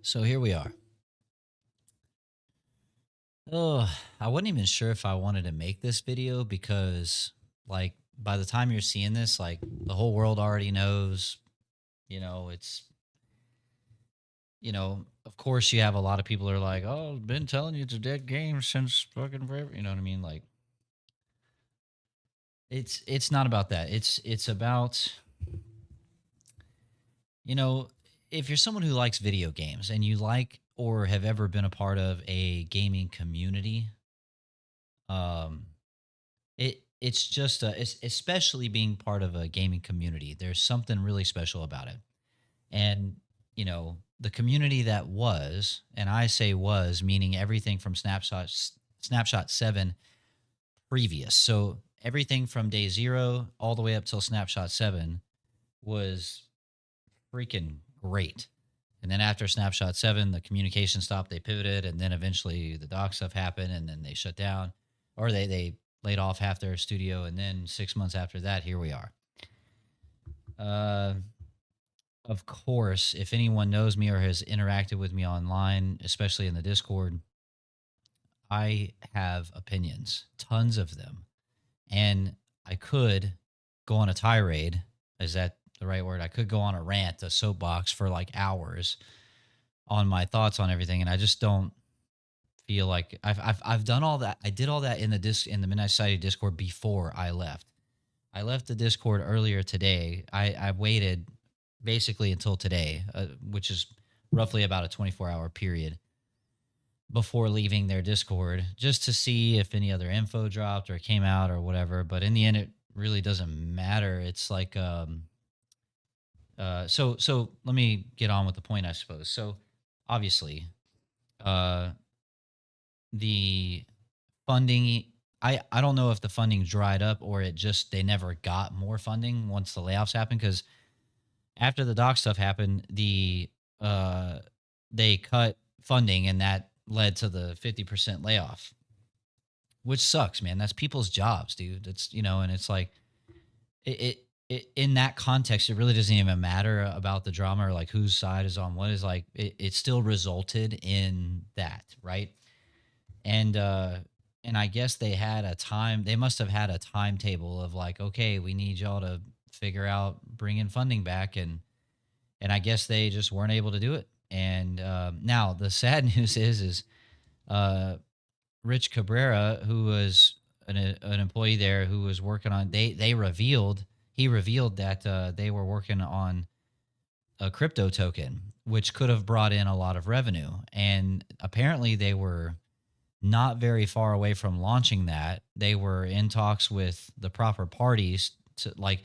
So here we are. Oh, I wasn't even sure if I wanted to make this video because, like, by the time you're seeing this, like, the whole world already knows. It's, of course, you have a lot of people who are like, oh, I've been telling you it's a dead game since fucking forever. You know what I mean? Like, it's not about that. It's about, you know, if you're someone who likes video games and you like or have ever been a part of a gaming community, um, it's just it's especially being part of a gaming community. There's something really special about it. And the community that was, and I say was, meaning everything from Snapshot 7 previous. So everything from day 0 all the way up till Snapshot 7 was freaking great. And then after Snapshot 7, the communication stopped, they pivoted, and then eventually the doc stuff happened, and then they shut down, or they laid off half their studio. And then 6 months after that, here we are. Uh, of course, if anyone knows me or has interacted with me online, especially in the Discord, I have opinions, tons of them. And I could go on a tirade. Is that the right word? I could go on a rant, a soapbox for like hours on my thoughts on everything, and I just don't feel like I've done all that. I did all that in the Midnight Society Discord before I left. I left the Discord earlier today. I waited basically until today, which is roughly about a 24-hour period before leaving their Discord, just to see if any other info dropped or came out or whatever. But in the end, it really doesn't matter. It's like so let me get on with the point, I suppose. So obviously, uh the funding, I don't know if the funding dried up or it just they never got more funding once the layoffs happened, because after the doc stuff happened, uh they cut funding, and that led to the 50% layoff, which sucks, man. That's people's jobs, dude. It's and it's like it in that context, it really doesn't even matter about the drama or like whose side is on what. Is like it still resulted in that, right? And I guess they must have had a timetable of like, okay, we need y'all to figure out bringing funding back, and I guess they just weren't able to do it. And now the sad news is uh Rich Cabrera, who was an employee there who was working on, they revealed he revealed that they were working on a crypto token which could have brought in a lot of revenue, and apparently they were not very far away from launching that. They were in talks with the proper parties to, like,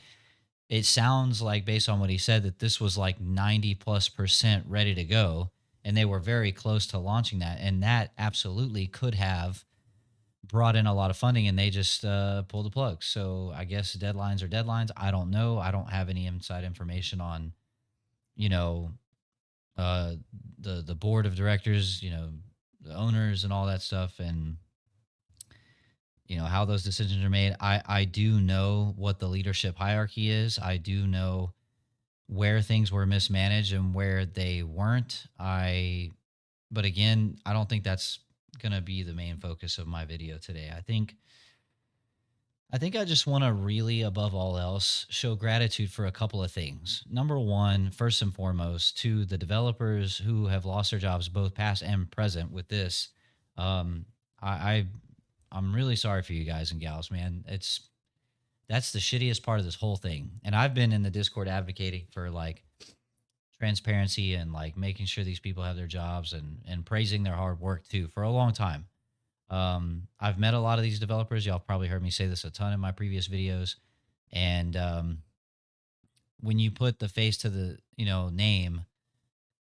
it sounds like, based on what he said, that this was like 90+% ready to go, and they were very close to launching that, and that absolutely could have brought in a lot of funding, and they just pulled the plug. So I guess deadlines are deadlines. I don't know. I don't have any inside information on you know uh the board of directors, the owners and all that stuff, and how those decisions are made. I do know what the leadership hierarchy is. I do know where things were mismanaged and where they weren't. But again, I don't think that's going to be the main focus of my video today. I think I just want to really, above all else, show gratitude for a couple of things. Number one, first and foremost, to the developers who have lost their jobs, both past and present, with this. Um, I, I I'm really sorry for you guys and gals, man. That's the shittiest part of this whole thing. And I've been in the Discord advocating for like transparency and like making sure these people have their jobs, and praising their hard work too, for a long time. I've met a lot of these developers. Y'all probably heard me say this a ton in my previous videos. And when you put the face to the name,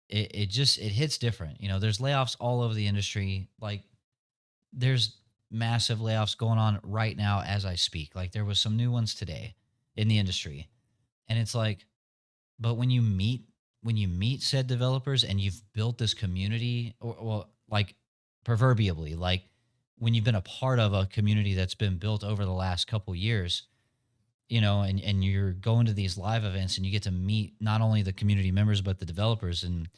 it hits different. There's layoffs all over the industry. Like, there's massive layoffs going on right now as I speak. Like, there was some new ones today in the industry, and it's like, but when you meet said developers and you've built this community, or well, like, proverbially, like, when you've been a part of a community that's been built over the last couple years, and you're going to these live events and you get to meet not only the community members but the developers, and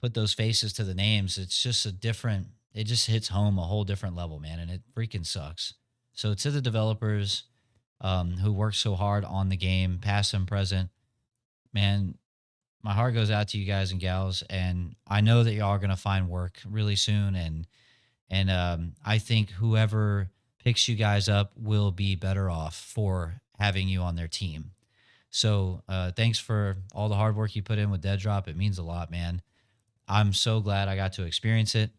put those faces to the names, it's just a different, it just hits home a whole different level, man. And it freaking sucks. So to the developers who work so hard on the game, past and present, man, my heart goes out to you guys and gals. And I know that y'all are going to find work really soon. And I think whoever picks you guys up will be better off for having you on their team. So thanks for all the hard work you put in with Deadrop. It means a lot, man. I'm so glad I got to experience it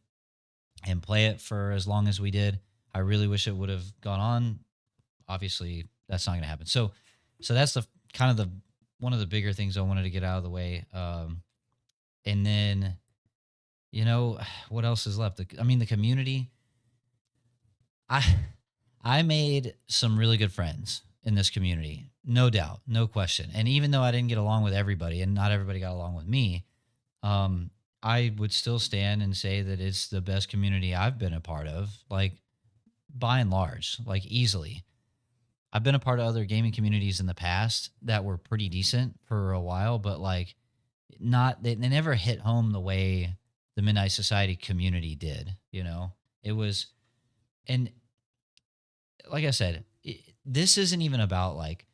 and play it for as long as we did. I really wish it would have gone on. Obviously, that's not going to happen. So that's the kind of the one of the bigger things I wanted to get out of the way. And then, you know, what else is left? I mean, the community. I I made some really good friends in this community, no doubt, no question. And even though I didn't get along with everybody, and not everybody got along with me, um, I would still stand and say that it's the best community I've been a part of, like by and large, like easily. I've been a part of other gaming communities in the past that were pretty decent for a while, but like not they never hit home the way the Midnight Society community did. You know, it was, and like I said, this isn't even about like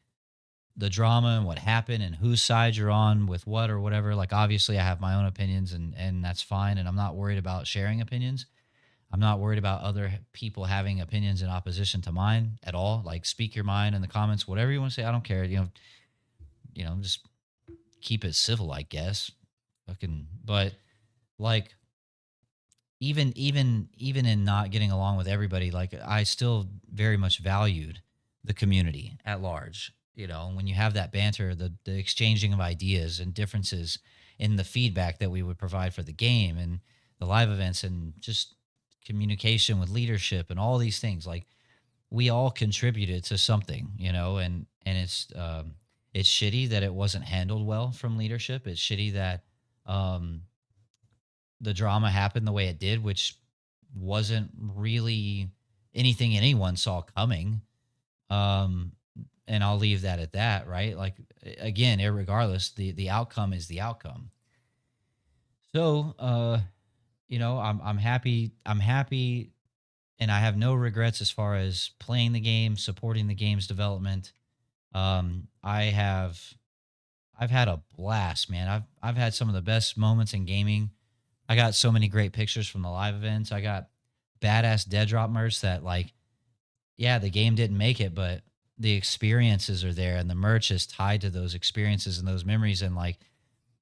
the drama and what happened and whose side you're on with what or whatever. Like obviously I have my own opinions and that's fine. And I'm not worried about sharing opinions. I'm not worried about other people having opinions in opposition to mine at all. Like speak your mind in the comments, whatever you want to say. I don't care. Just keep it civil, I guess. Fucking, but like even in not getting along with everybody, like I still very much valued the community at large. You know, when you have that banter, the exchanging of ideas and differences in the feedback that we would provide for the game and the live events and just communication with leadership and all these things, like we all contributed to something, you know, and it's shitty that it wasn't handled well from leadership. It's shitty that um the drama happened the way it did, which wasn't really anything anyone saw coming. Um, and I'll leave that at that, right? Like again, irregardless, the outcome is the outcome. So, I'm happy. I'm happy, and I have no regrets as far as playing the game, supporting the game's development. I have I've had a blast, man. I've had some of the best moments in gaming. I got so many great pictures from the live events. I got badass dead drop merch that like, yeah, the game didn't make it, but the experiences are there and the merch is tied to those experiences and those memories. And like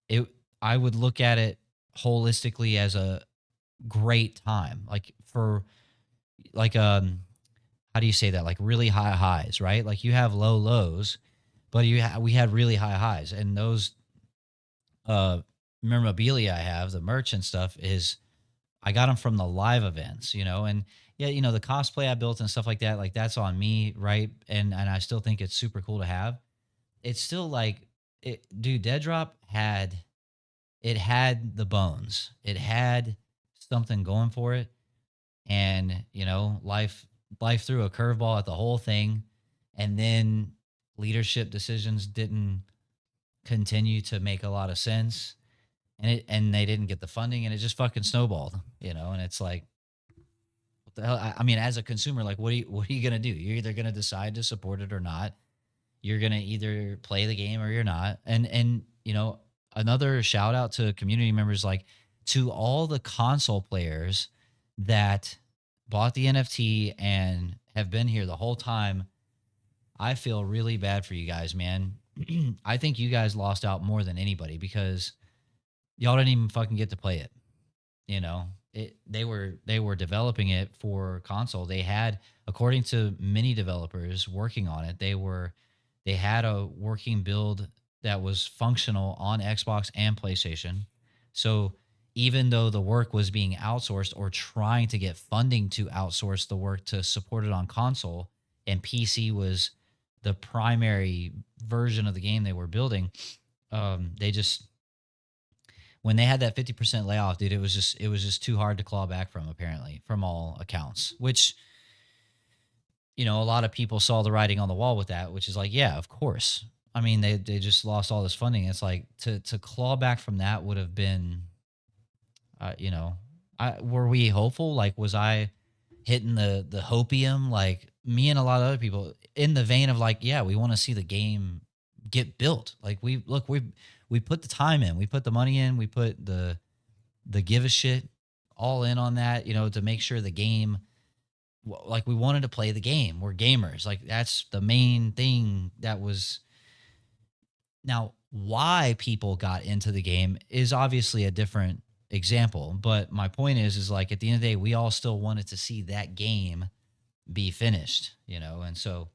it I would look at it holistically as a great time. Like for like how do you say that? Like really high highs, right? Like you have low lows, but we had really high highs. And those uh memorabilia I have, the merch and stuff is I got them from the live events, you know, and yeah, the cosplay I built and stuff like that, like that's on me, right? And I still think it's super cool to have. It's still like dude, Dead Drop had the bones. It had something going for it. And, life threw a curveball at the whole thing. And then leadership decisions didn't continue to make a lot of sense. And they didn't get the funding and it just fucking snowballed, and it's like what the hell? I mean, as a consumer, like what are you gonna do? You're either gonna decide to support it or not. You're gonna either play the game or you're not. And another shout out to community members, like to all the console players that bought the NFT and have been here the whole time. I feel really bad for you guys, man. I think you guys lost out more than anybody because y'all didn't even fucking get to play it. They were developing it for console. They had, according to many developers working on it, they had a working build that was functional on Xbox and PlayStation. So even though the work was being outsourced or trying to get funding to outsource the work to support it on console, and PC was the primary version of the game they were building, they just when they had that 50% layoff, dude, it was just too hard to claw back from, apparently, from all accounts. Which, a lot of people saw the writing on the wall with that, which is like, yeah, of course. I mean, they just lost all this funding. It's like to claw back from that would have been You know, were we hopeful? Like, was I hitting the hopium? Like me and a lot of other people in the vein of like, yeah, we want to see the game get built. Like we put the time in, we put the money in, we put the give a shit all in on that. You know, to make sure the game like we wanted to play the game. We're gamers. Like that's the main thing that was. Now, why people got into the game is obviously a different example, but my point is like at the end of the day, we all still wanted to see that game be finished, you know, and so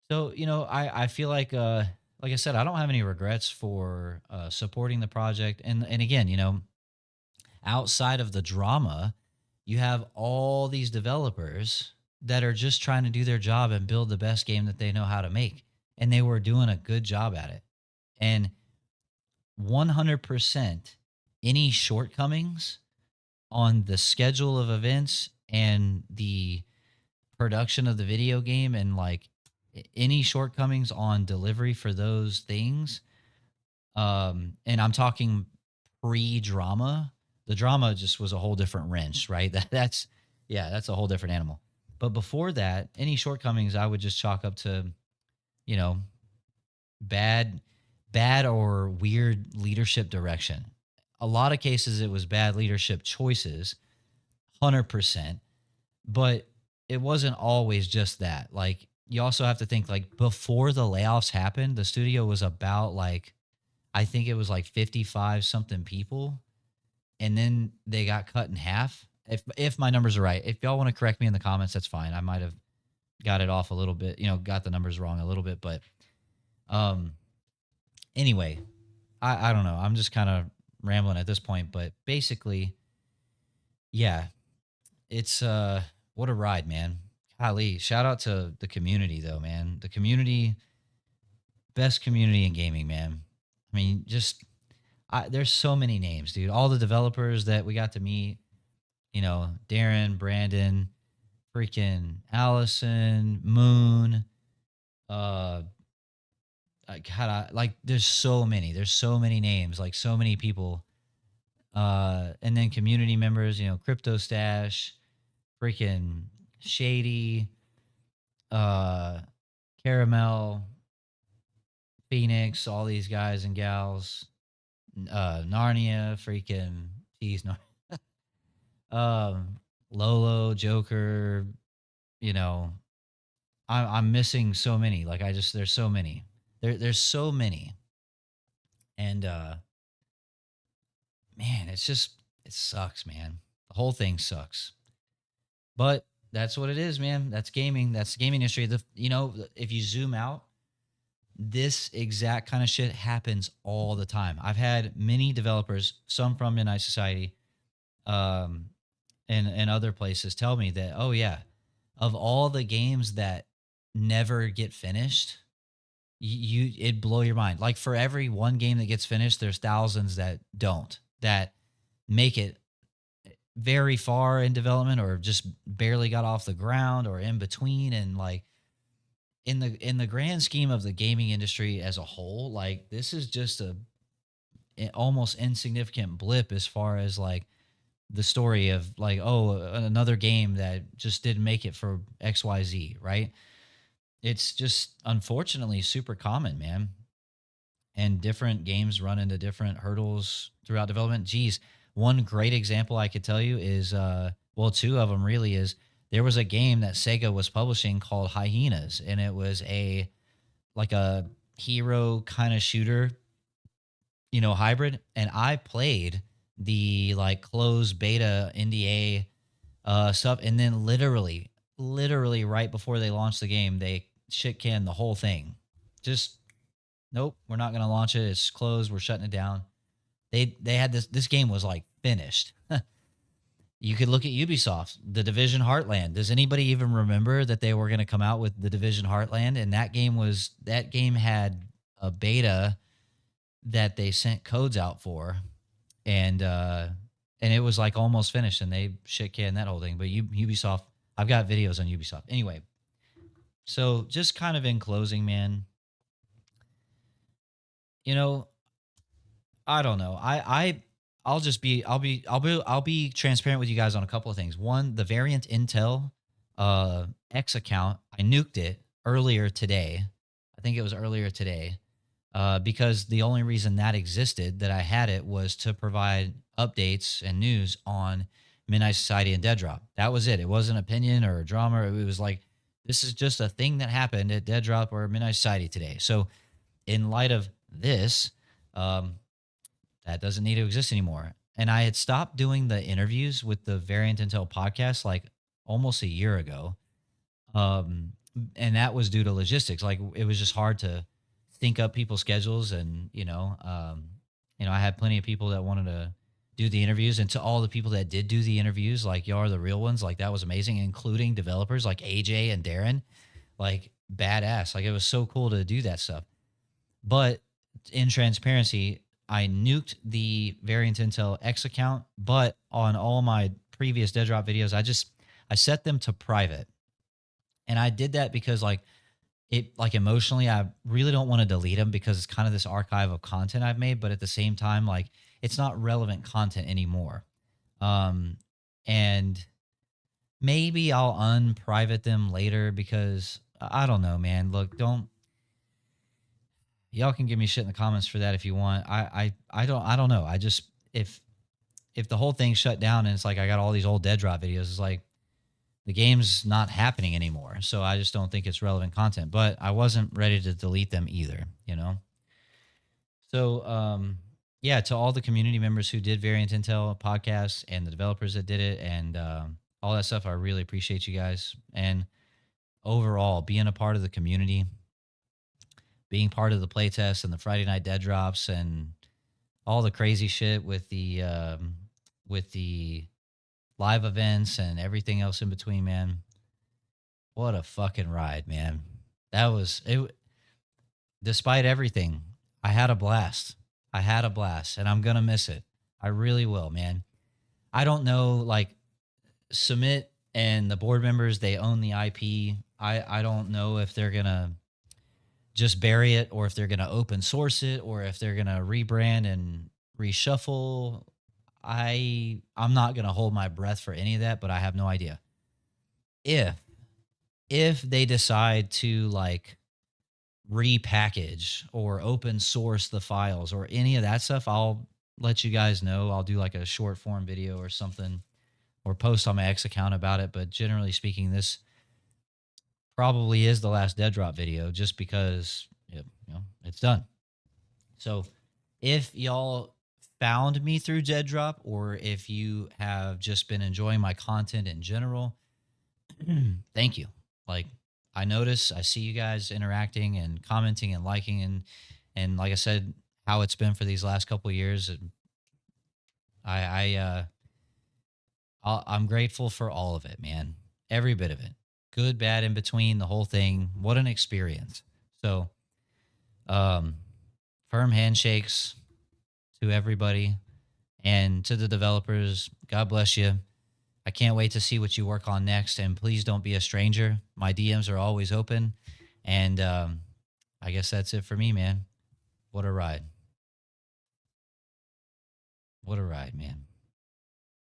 you know, I feel like I said, I don't have any regrets for supporting the project, and again, you know, outside of the drama, you have all these developers that are just trying to do their job and build the best game that they know how to make, and they were doing a good job at it, and 100% any shortcomings on the schedule of events and the production of the video game and like any shortcomings on delivery for those things, and I'm talking pre-drama. The drama just was a whole different wrench, right? That's yeah, that's a whole different animal. But before that, any shortcomings I would just chalk up to, you know, bad bad or weird leadership direction. A lot of cases it was bad leadership choices, 100%, but it wasn't always just that. Like you also have to think like before the layoffs happened, the studio was about like I think it was like 55 something people, and then they got cut in half. If my numbers are right. If y'all want to correct me in the comments, that's fine. I might have got it off a little bit, you know, got the numbers wrong a little bit, but um anyway, I don't know. I'm just kind of rambling at this point, but basically, yeah, it's what a ride, man. Golly, shout out to the community though, man. The community, best community in gaming, man. I mean, just there's so many names, dude. All the developers that we got to meet, you know, Darren, Brandon, freaking Allison, Moon, uh, God, like there's so many. There's so many names, like so many people. And then community members, you know, Crypto Stash, freaking Shady, uh, Caramel, Phoenix, all these guys and gals, Narnia, freaking, geez, no, Lolo, Joker, you know, I'm missing so many. Like I just, there's so many. There's so many. And man, it's just, it sucks, man. The whole thing sucks. But that's what it is, man. That's gaming. That's the gaming industry. You know, if you zoom out, this exact kind of shit happens all the time. I've had many developers, some from Midnight Society, um, and other places, tell me that, oh yeah, of all the games that never get finished, you it blow your mind. Like for every one game that gets finished, there's thousands that don't, that make it very far in development or just barely got off the ground or in between, and like in the grand scheme of the gaming industry as a whole, like this is just almost insignificant blip as far as like the story of like, oh, another game that just didn't make it for XYZ, right? It's just unfortunately super common, man. And different games run into different hurdles throughout development. Geez, one great example I could tell you is well, two of them really is there was a game that Sega was publishing called Hyenas, and it was a like a hero kind of shooter, you know, hybrid. And I played the like closed beta NDA stuff, and then literally right before they launched the game, they shit canned the whole thing. Just nope, we're not going to launch it. It's closed. We're shutting it down. They had this game was like finished. You could look at Ubisoft, the Division Heartland. Does anybody even remember that they were going to come out with the Division Heartland? And that game had a beta that they sent codes out for, and it was like almost finished, and they shit canned that whole thing. But Ubisoft, I've got videos on Ubisoft. Anyway, so just kind of in closing, man, you know, I don't know. I'll be transparent with you guys on a couple of things. One, the variant Intel X account, I nuked it earlier today. I think it was earlier today. Because the only reason that existed, that I had it, was to provide updates and news on Midnight Society and Deadrop. That was it. It wasn't opinion or drama. It was like, this is just a thing that happened at Deadrop or Midnight Society today. So, in light of this, um, that doesn't need to exist anymore. And I had stopped doing the interviews with the Variant Intel podcast like almost a year ago. Um, and that was due to logistics. Like it was just hard to sync up people's schedules, and I had plenty of people that wanted to do the interviews, and to all the people that did do the interviews, like y'all are the real ones. Like that was amazing, including developers like AJ and Darren. Like badass. Like it was so cool to do that stuff. But in transparency, I nuked the Variant Intel X account, but on all my previous Dead Drop videos, I set them to private. And I did that because like emotionally, I really don't want to delete them because it's kind of this archive of content I've made, but at the same time, like it's not relevant content anymore. Um and maybe I'll unprivate them later because I don't know, man. Look, don't y'all can give me shit in the comments for that if you want. I don't know. I just if the whole thing shut down and it's like I got all these old Dead Drop videos, it's like the game's not happening anymore. So I just don't think it's relevant content. But I wasn't ready to delete them either, you know? So yeah, to all the community members who did Variant Intel podcasts and the developers that did it and all that stuff, I really appreciate you guys. And overall, being a part of the community, being part of the playtest and the Friday night dead drops and all the crazy shit with the live events and everything else in between, man. What a fucking ride, man. That was it. Despite everything, I had a blast. I had a blast, and I'm gonna miss it. I really will, man. I don't know, like Submit and the board members, they own the IP. I don't know if they're gonna just bury it or if they're gonna open source it or if they're gonna rebrand and reshuffle. I'm not gonna hold my breath for any of that, but I have no idea. If if they decide to like repackage or open source the files or any of that stuff, I'll let you guys know. I'll do like a short form video or something or post on my X account about it. But generally speaking, this probably is the last Dead Drop video just because it's done. So if y'all found me through Dead Drop or if you have just been enjoying my content in general, thank you. Like I notice, I see you guys interacting and commenting and liking and like I said, how it's been for these last couple of years. And I'm grateful for all of it, man. Every bit of it, good, bad, in between, the whole thing. What an experience. So, um, firm handshakes to everybody and to the developers. God bless you. I can't wait to see what you work on next. And please don't be a stranger. My DMs are always open. And I guess that's it for me, man. What a ride. What a ride, man.